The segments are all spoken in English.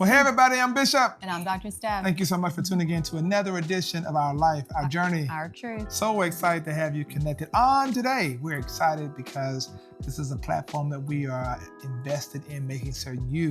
Well, hey, everybody, I'm Bishop. And I'm Dr. Steph. Thank you so much for tuning in to another edition of Our Life, Our Journey. Our Truth. So excited to have you connected on today. We're excited because this is a platform that we are invested in making sure you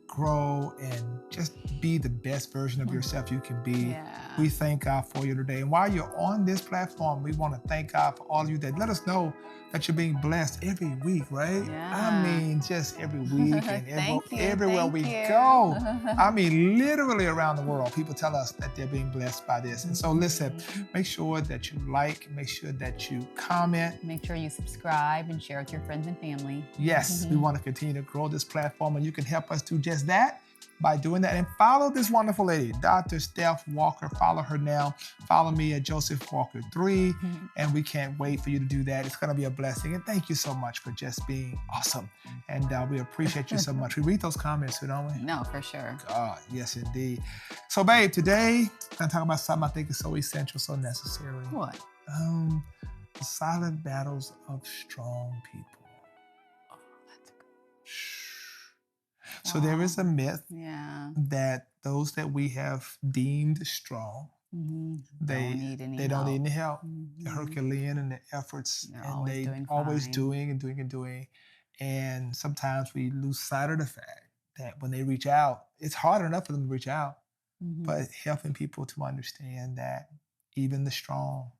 grow and just be the best version of yourself you can be. Yeah. We thank God for you today. And while you're on this platform, we want to thank God for all of you that let us know that you're being blessed every week, right? Yeah. I mean, just every week and everywhere we you. go. I mean, literally around the world, people tell us that they're being blessed by this. And so listen, make sure that you like, make sure that you comment. Make sure you subscribe and share with your friends and family. Yes, we want to continue to grow this platform, and you can help us do just that by doing that. And follow this wonderful lady, Dr. Steph Walker. Follow her now. Follow me at Joseph Walker 3, and we can't wait for you to do that. It's going to be a blessing. And thank you so much for just being awesome. And we appreciate you so much. We read those comments, don't we? No, for sure. God, yes, indeed. So, babe, today I'm going to talk about something I think is so essential, so necessary. What? The silent battles of strong people. Oh, that's good. So there is a myth that those that we have deemed strong, they don't need any help. They're Herculean in their efforts, and they always doing. And sometimes we lose sight of the fact that when they reach out, it's hard enough for them to reach out, but helping people to understand that even the strong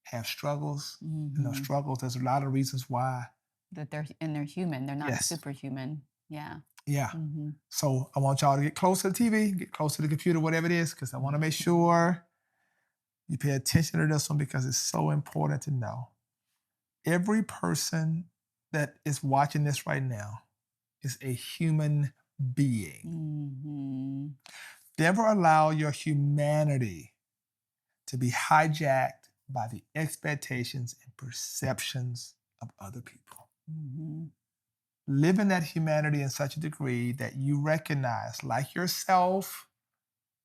have struggles, and those struggles, there's a lot of reasons why. That they're human. They're not superhuman. Yeah. Yeah. So I want y'all to get close to the TV, get close to the computer, whatever it is, because I want to make sure you pay attention to this one because it's so important to know. Every person that is watching this right now is a human being. Never allow your humanity to be hijacked by the expectations and perceptions of other people. Live in that humanity in such a degree that you recognize, like yourself,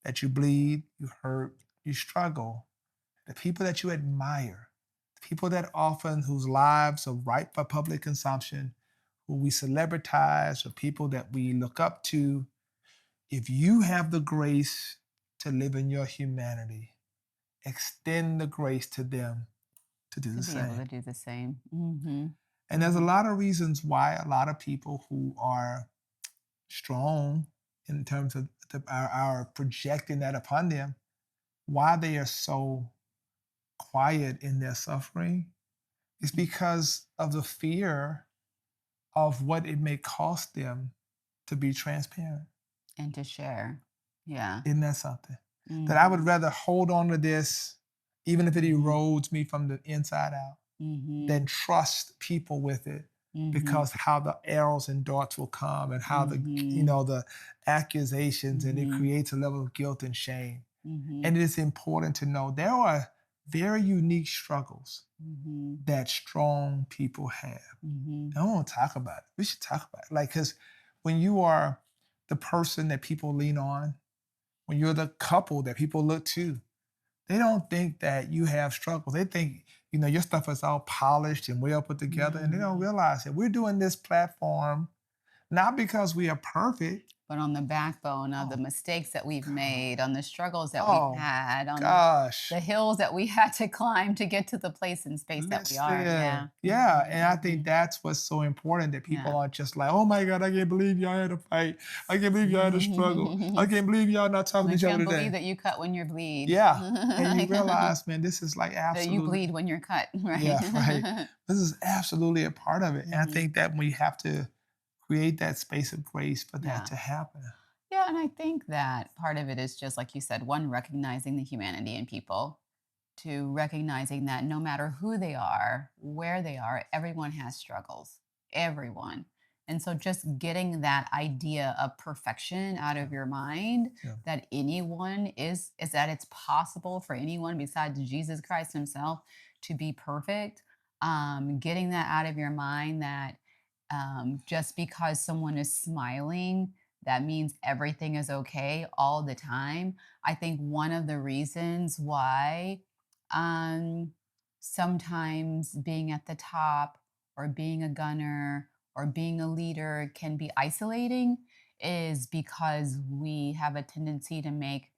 that you bleed, you hurt, you struggle. The people that you admire, the people that whose lives are ripe for public consumption, who we celebritize, or people that we look up to, if you have the grace to live in your humanity, extend the grace to them to do the same. Able to do the same. And there's a lot of reasons why a lot of people who are strong in terms of our projecting that upon them, why they are so quiet in their suffering is because of the fear of what it may cost them to be transparent. And to share. Yeah. Isn't that something? That I would rather hold on to this, even if it erodes me from the inside out, than trust people with it, because how the arrows and darts will come, and how the accusations, and it creates a level of guilt and shame. And it is important to know there are very unique struggles that strong people have. I don't want to talk about it. We should talk about it. Because when you are the person that people lean on, when you're the couple that people look to, they don't think that you have struggles. They think, your stuff is all polished and well put together, and they don't realize that we're doing this platform not because we are perfect, but on the backbone of the mistakes that we've made, on the struggles that we've had, on the hills that we had to climb to get to the place and space that we are. Yeah. And I think that's what's so important, that people aren't just like, oh my God, I can't believe y'all had a fight. I can't believe y'all had a struggle. I can't believe y'all not talking to each other today. I can't believe that you cut when you bleed. Yeah. And you realize, man, this is like absolutely. That you bleed when you're cut, right? Yeah, right. This is absolutely a part of it. And I think that we have to create that space of grace for that to happen. Yeah, and I think that part of it is just, like you said, one, recognizing the humanity in people, two, recognizing that no matter who they are, where they are, everyone has struggles, everyone. And so just getting that idea of perfection out of your mind, that anyone is that it's possible for anyone besides Jesus Christ himself to be perfect, getting that out of your mind, that just because someone is smiling, that means everything is okay all the time. I think one of the reasons why sometimes being at the top, or being a gunner, or being a leader can be isolating is because we have a tendency to make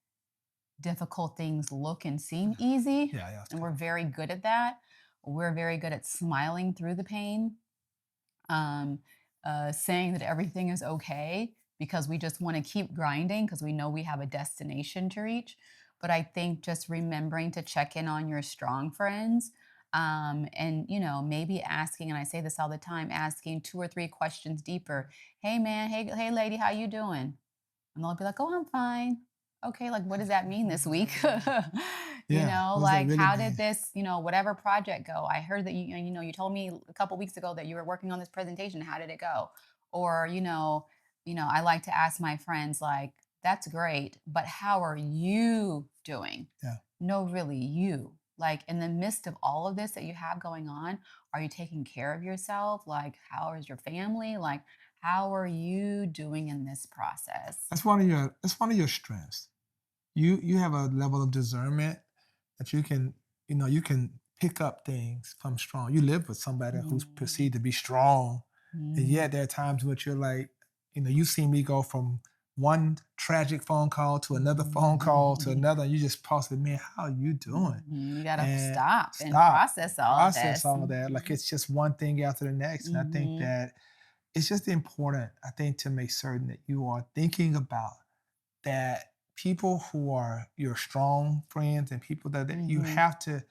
difficult things look and seem easy. Yeah, yeah. And we're very good at that. We're very good at smiling through the pain, um, saying that everything is okay because we just want to keep grinding because we know we have a destination to reach. But I think just remembering to check in on your strong friends, and maybe asking, and I say this all the time, asking 2 or 3 questions deeper. Hey man, hey lady, how you doing? And they'll be like, "Oh, I'm fine." Okay, like what does that mean this week? Yeah. What does that Like really how did mean? this, whatever project go? I heard that you told me a couple weeks ago that you were working on this presentation. How did it go? Or, I like to ask my friends like, "That's great, but how are you doing?" Yeah. No, really, you. Like in the midst of all of this that you have going on, are you taking care of yourself? Like how is your family? Like how are you doing in this process? That's one of your strengths. You have a level of discernment that you can pick up things from strong. You live with somebody who's Mhm. perceived to be strong, and Mhm. yet there are times which you're like, you see me go from one tragic phone call to another phone call to Mhm. another, and you just pause it, man, how are you doing? You gotta And stop and stop, process all of process this. all that. Like it's just one thing after the next. And I think Mhm. that it's just important, I think, to make certain that you are thinking about that people who are your strong friends and people that you Mhm. have to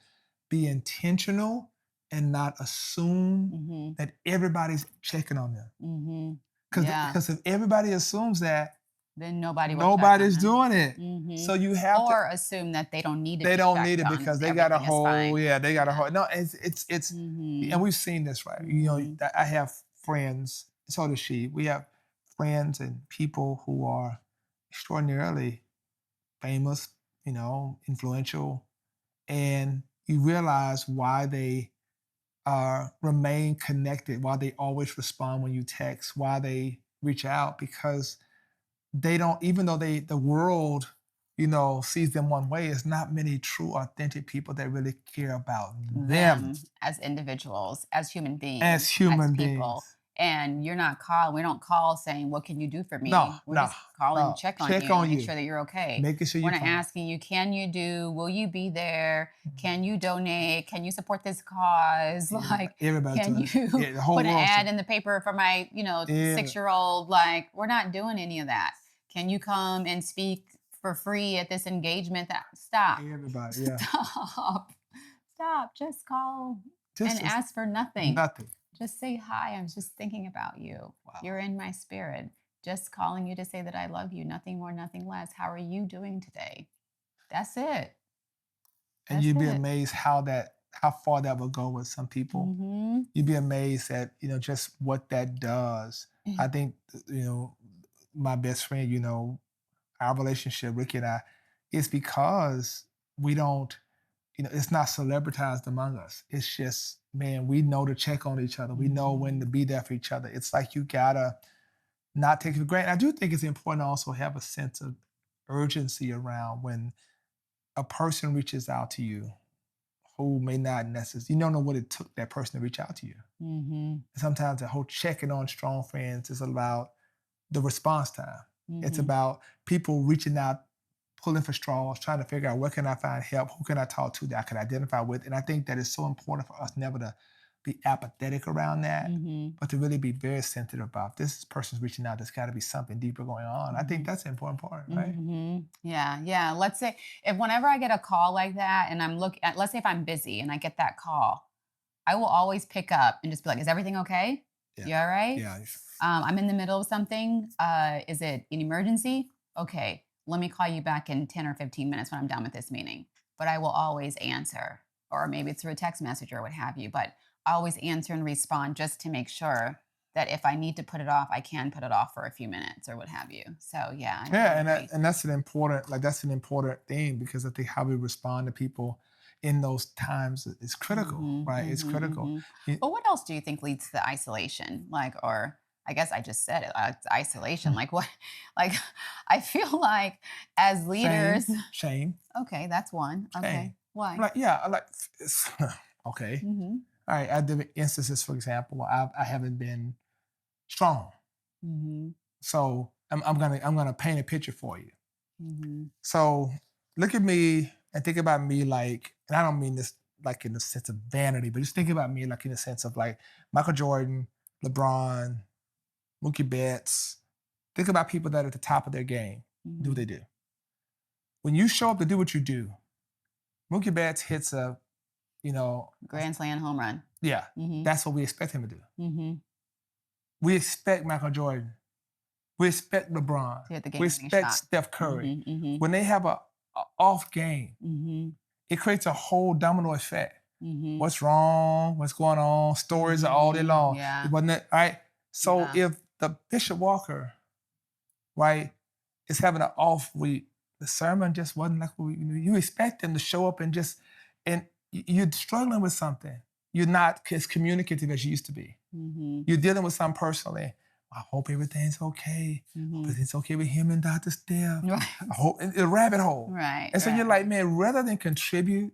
be intentional and not assume Mhm. that everybody's checking on them. Mhm. Because Yeah. because if everybody assumes that, Then nobody will check on nobody's them. doing it. So Mhm. you have to. Or assume that they don't need to They be don't need checked it on. because they got a Everything is whole, fine. yeah, they got a Yeah. whole. No, it's and Mhm. we've seen this, right? Mhm. I have friends, so does she. We have friends and people who are extraordinarily famous, influential, and you realize why they remain connected, why they always respond when you text, why they reach out, because they don't, even though the world, sees them one way, it's not many true, authentic people that really care about them Them as individuals, as human as beings, as human people. beings. And we don't call saying, "What can you do for No, me?" We're no, just calling to no. check on Check you, on make you, sure that you're okay. making sure We're you're not fine. asking you, will you be there? Can Mhm. you donate? Can you support this cause? Like, Everybody's can doing it. you Yeah, the whole put an world's ad doing in the paper for my, it. Yeah, 6-year-old? Like, we're not doing any of that. Can you come and speak for free at this engagement? Stop. everybody. Yeah, Stop. Stop. Just call and just ask for nothing. nothing. Just say hi. I'm just thinking about you. You're Wow. in my spirit. Just calling you to say that I love you. Nothing more, nothing less. How are you doing today? That's it. And That's you'd be it. amazed how far that will go with some people. Mm-hmm. You'd be amazed at just what that does. I think my best friend, our relationship, Ricky and I, is because we don't, it's not celebritized among us. It's just, man, we know to check on each other. We know when Mm-hmm. to be there for each other. It's like you gotta not take it for granted. I do think it's important to also have a sense of urgency around when a person reaches out to you who may not necessarily, you don't know what it took that person to reach out to you. Mm-hmm. Sometimes the whole checking on strong friends is about the response time. It's Mm-hmm. about people reaching out, pulling for straws, trying to figure out where can I find help, who can I talk to that I can identify with. And I think that it's so important for us never to be apathetic around that, Mm-hmm. but to really be very sensitive about this person's reaching out. There's got to be something deeper going on. I Mm-hmm. think that's the important part, right? Mm-hmm. Yeah, yeah. Let's say if whenever I get a call like that and I'm look at, let's say if I'm busy and I get that call, I will always pick up and just be like, "Is everything okay? Yeah. You all right? Yeah. I'm in the middle of something. Is it an emergency? Okay, let me call you back in 10 or 15 minutes when I'm done with this meeting." But I will always answer, or maybe it's through a text message or what have you. But I always answer and respond just to make sure that if I need to put it off, I can put it off for a few minutes or what have you. So yeah, I Yeah, agree. and that's an important thing because I think how we respond to people in those times is critical, Mhm, right? It's mhm, critical. mhm. It- But what else do you think leads to isolation? Like, or I guess I just said it, it's isolation. Like what? Like, I feel like as Shame, leaders, shame, okay, that's one. shame. Okay, I'm why? like, yeah, I like. Okay, Mm-hmm. all right. I did instances, for example, where I haven't been strong, Mm-hmm. so I'm gonna paint a picture for you. So look at me and think about me like, and I don't mean this like in the sense of vanity, but just think about me like in the sense of like Michael Jordan, LeBron, Mookie Betts. Think about people that are at the top of their game. Do what they do. When you show up to do what you do, Mookie Betts hits a, Grand Slam home run. Yeah, that's what we expect him to do. We expect Michael Jordan. We expect LeBron. We expect Steph Curry. When they have a off game, it creates a whole domino effect. What's wrong? What's going on? Stories are all day long. Yeah. Wasn't it? Right? So if the Bishop Walker, right, is having an off week, the sermon just wasn't like you expect them to show up and you're struggling with something. You're not as communicative as you used to be. You're dealing with something personally. I hope everything's okay. But it's okay with him and Dr. Steph. Right. I hope a rabbit hole. Right. And so you're like, man, rather than contribute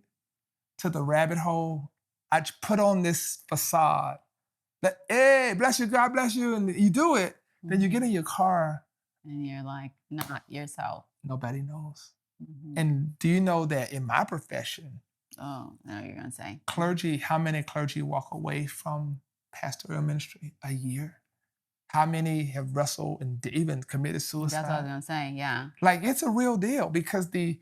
to the rabbit hole, I put on this facade that, hey, bless you, God bless you, and you do it. Then you get in your car. And you're like, not yourself. Nobody knows. And do you know that in my profession, oh, no, you're going to say. Clergy, how many clergy walk away from pastoral ministry a year? How many have wrestled and even committed suicide? That's what I was going to say, yeah. Like, it's a real deal because there's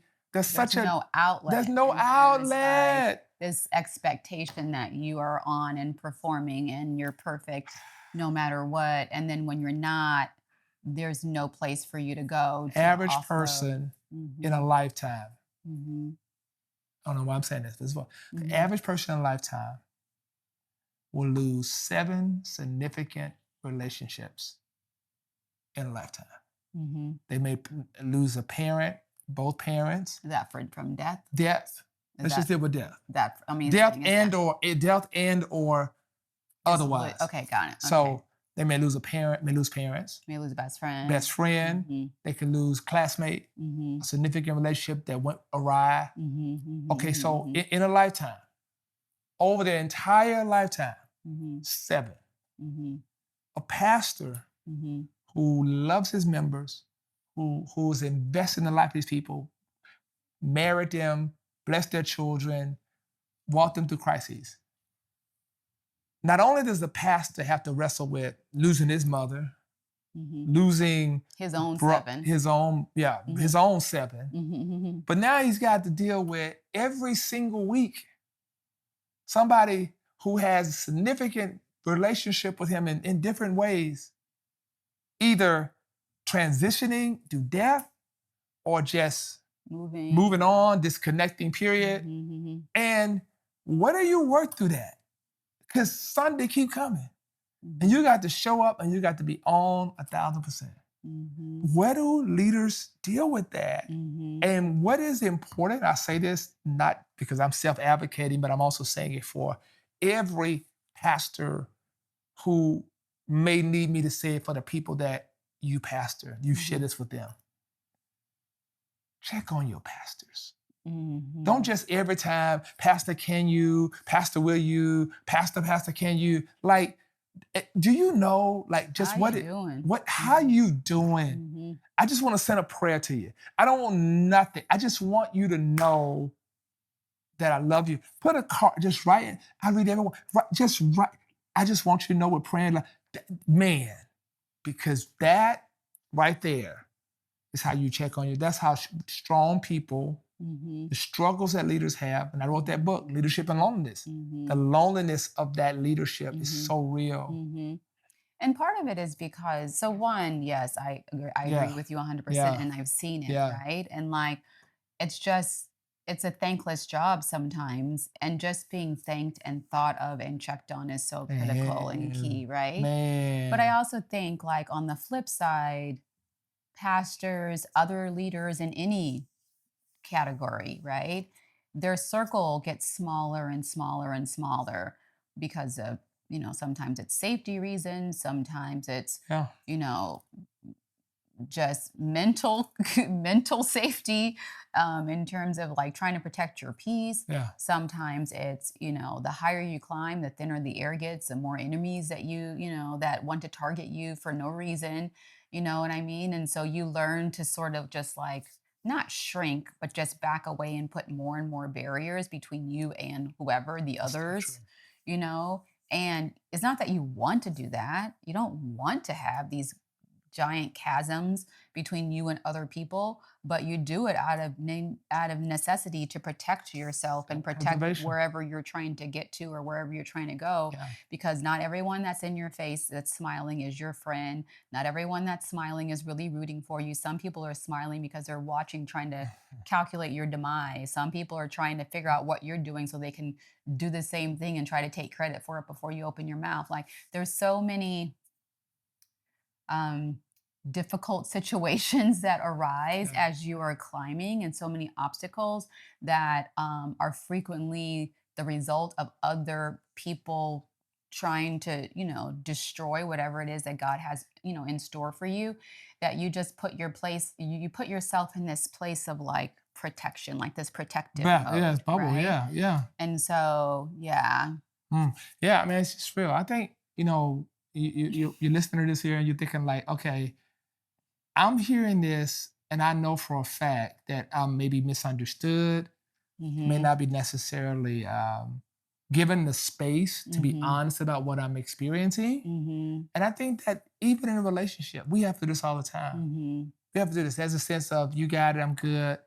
no outlet. There's no outlet. Like this expectation that you are on and performing and you're perfect no matter what. And then when you're not, there's no place for you to go. Average person in a lifetime. I don't know why I'm saying this. This is the average person in a lifetime will lose 7 significant relationships in a lifetime. They may lose a parent, both parents. Is that from death? Death. Let's just deal with death. Death and or otherwise. Okay, got it. Okay. So they may lose a parent, may lose parents. May lose a best friend. Best friend. They can lose classmate. A significant relationship that went awry. Okay, so in a lifetime, over their entire lifetime, 7. A pastor who loves his members, who's invested in the life of these people, married them, blessed their children, walked them through crises. Not only does the pastor have to wrestle with losing his mother, losing his own 7. His own 7. But now he's got to deal with every single week somebody who has a significant relationship with him in different ways, either transitioning through death or just moving on, disconnecting, period. And what do you work through that? Because Sunday keep coming. And you got to show up and you got to be on 1,000%. Where do leaders deal with that? And what is important, I say this not because I'm self-advocating, but I'm also saying it for every pastor who may need me to say it for the people that you pastor. You share this with them. Check on your pastors. Don't just every time, Pastor, can you? Pastor, will you? Pastor, can you? Like, do you know, like, just how you doing? I just want to send a prayer to you. I don't want nothing. I just want you to know that I love you. Put a card, just write it. I read everyone. Just write. I just want you to know we're praying. Like, man, because that right there is how you check on you. That's how strong people, the struggles that leaders have, and I wrote that book, Leadership and Loneliness. The loneliness of that leadership is so real. And part of it is because, so one, yes, I agree with you 100%, and I've seen it, right? And like, it's a thankless job sometimes, and just being thanked and thought of and checked on is so critical and key, right? But I also think, like, on the flip side, pastors, other leaders in any category, right? Their circle gets smaller and smaller and smaller because of, sometimes it's safety reasons, sometimes it's, just mental safety in terms of like trying to protect your peace. Sometimes it's, the higher you climb, the thinner the air gets, the more enemies that that want to target you for no reason. You know what I mean? And so you learn to sort of just like not shrink, but just back away and put more and more barriers between you and whoever, the That's so true. others, you know? And it's not that you want to do that. You don't want to have these giant chasms between you and other people, but you do it out of necessity to protect yourself and protect Self-preservation. wherever you're trying to get to or wherever you're trying to go, Yeah. because not everyone that's in your face that's smiling is your friend. Not everyone that's smiling is really rooting for you. Some people are smiling because they're watching, trying to calculate your demise. Some people are trying to figure out what you're doing so they can do the same thing and try to take credit for it before you open your mouth. Like there's so many um, difficult situations that arise Yeah. as you are climbing, and so many obstacles that are frequently the result of other people trying to, destroy whatever it is that God has, in store for you, that you just put you put yourself in this place of like protection, like this protective Yeah, it's mode, bubble. right? Yeah, yeah. And so, yeah. Yeah, I mean, it's just real. I think, you're listening to this here and you're thinking like, okay, I'm hearing this and I know for a fact that I'm maybe misunderstood, may Hmm. not be necessarily given the space to be Hmm. honest about what I'm experiencing. Hmm. And I think that even in a relationship, we have to do this all the time. Hmm. We have to do this. There's a sense of, you got it, I'm good.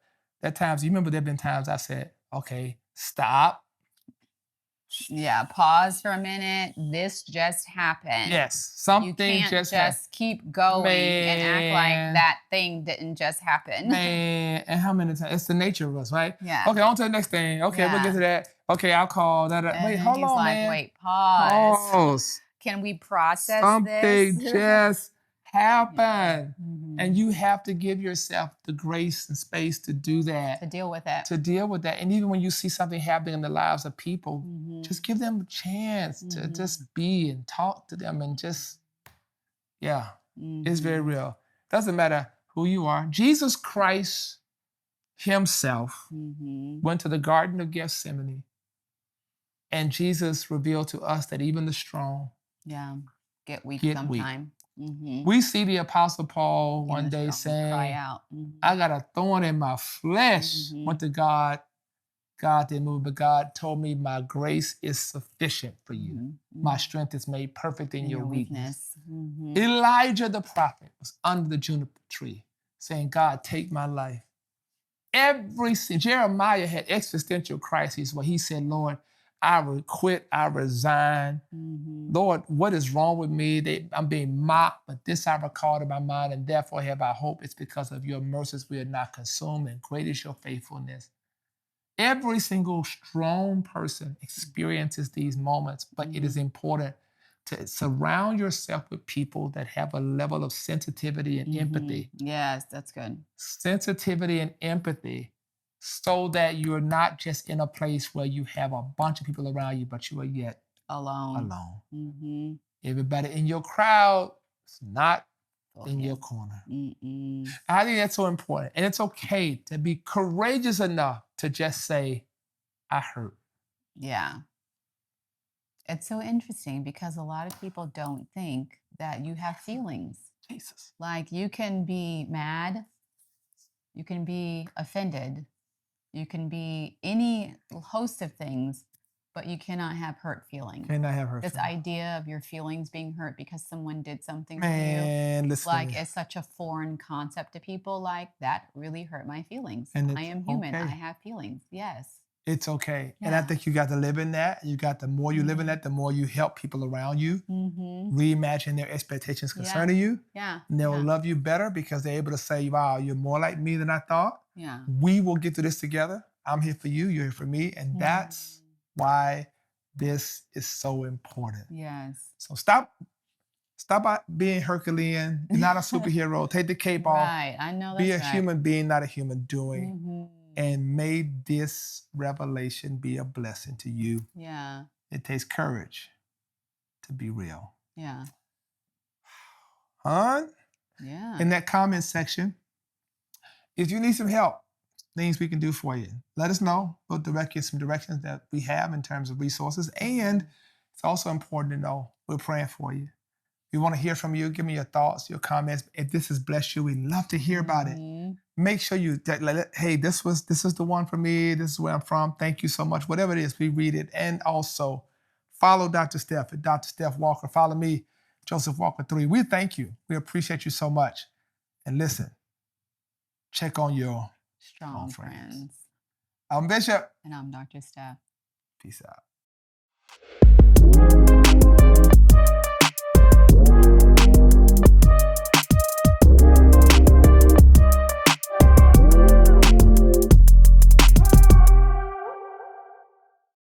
There times, you remember there have been times I said, okay, stop. Yeah, pause for a minute. This just happened. Yes, You something can't just happened. just keep going and act like Man, that thing didn't just happen. man, and how many times? It's the nature of us, right? Yeah. Okay, on to the next thing. Okay, we'll get Yeah. to that. Okay, I'll call that. And Wait, then hold he's on, like, man. wait, pause. Pause. Can we process this? Something just happened. And Mhm. you have to give yourself the grace and space to do To that, deal with it. to deal with that. And even when you see something happening in the lives of people, Mhm. just give them a chance to Mhm. just be and talk to them and just, yeah, it's very Mhm. real. Doesn't matter who you are. Jesus Christ himself Mhm. went to the Garden of Gethsemane, and Jesus revealed to us that even the strong Yeah. Get weak get weak. sometime. Mhm. We see the Apostle Paul Even one the day strong cry saying, out. Mhm. I got a thorn in my flesh. Went Mhm. to God. God didn't move, but God told me my grace is sufficient for you. Mhm. My Mhm. strength is made perfect in In your your weakness. weakness. Mhm. Elijah the prophet was under the juniper tree saying, God, take my life. Jeremiah had existential crises where he said, Lord, I will quit, I resign. Mhm. Lord, what is wrong with me? I'm being mocked, but this I recall to my mind, and therefore have I hope. It's because of your mercies we are not consumed, and great is your faithfulness. Every single strong person experiences these moments, but it is important to surround yourself with people that have a level of sensitivity and empathy. Yes, that's good. Sensitivity and empathy, so that you're not just in a place where you have a bunch of people around you, but you are yet Alone. alone. Mhm. Everybody in your crowd is not Oh, in yeah. your corner. Mm-mm. I think that's so important. And it's okay to be courageous enough to just say, I hurt. Yeah. It's so interesting because a lot of people don't think that you have feelings. Jesus. Like you can be mad, you can be offended, you can be any host of things, but you cannot have hurt feelings. Can I have her This feeling? idea of your feelings being hurt because someone did something to you, Man, listen to like me. it's such a foreign concept to people. Like that really hurt my feelings. And I it's am human. I okay. have feelings. Yes. It's okay. And I Yeah. think you got to live in that. The more you live in that, the more you help people around you Mm-hmm. reimagine their expectations Yeah. concerning you. Yeah. And they'll Yeah. love you better because they're able to say, wow, you're more like me than I thought. Yeah. We will get through this together. I'm here for you. You're here for me. And that's why this is so important. Yes. So stop being Herculean. You're not a superhero. Take the cape off. Right. I know Be that's a right. human being, not a human doing. Mm-hmm. And may this revelation be a blessing to you. Yeah. It takes courage to be real. Yeah. Huh? Yeah. In that comment section, if you need some help, things we can do for you, let us know. We'll direct you some directions that we have in terms of resources. And it's also important to know we're praying for you. We want to hear from you. Give me your thoughts, your comments. If this has blessed you, we'd love to hear about it. Make sure you, hey, this is the one for me. This is where I'm from. Thank you so much. Whatever it is, we read it. And also follow Dr. Steph at Dr. Steph Walker. Follow me, Joseph Walker 3. We thank you. We appreciate you so much. And listen, check on your strong friends. I'm Bishop. And I'm Dr. Steph. Peace out.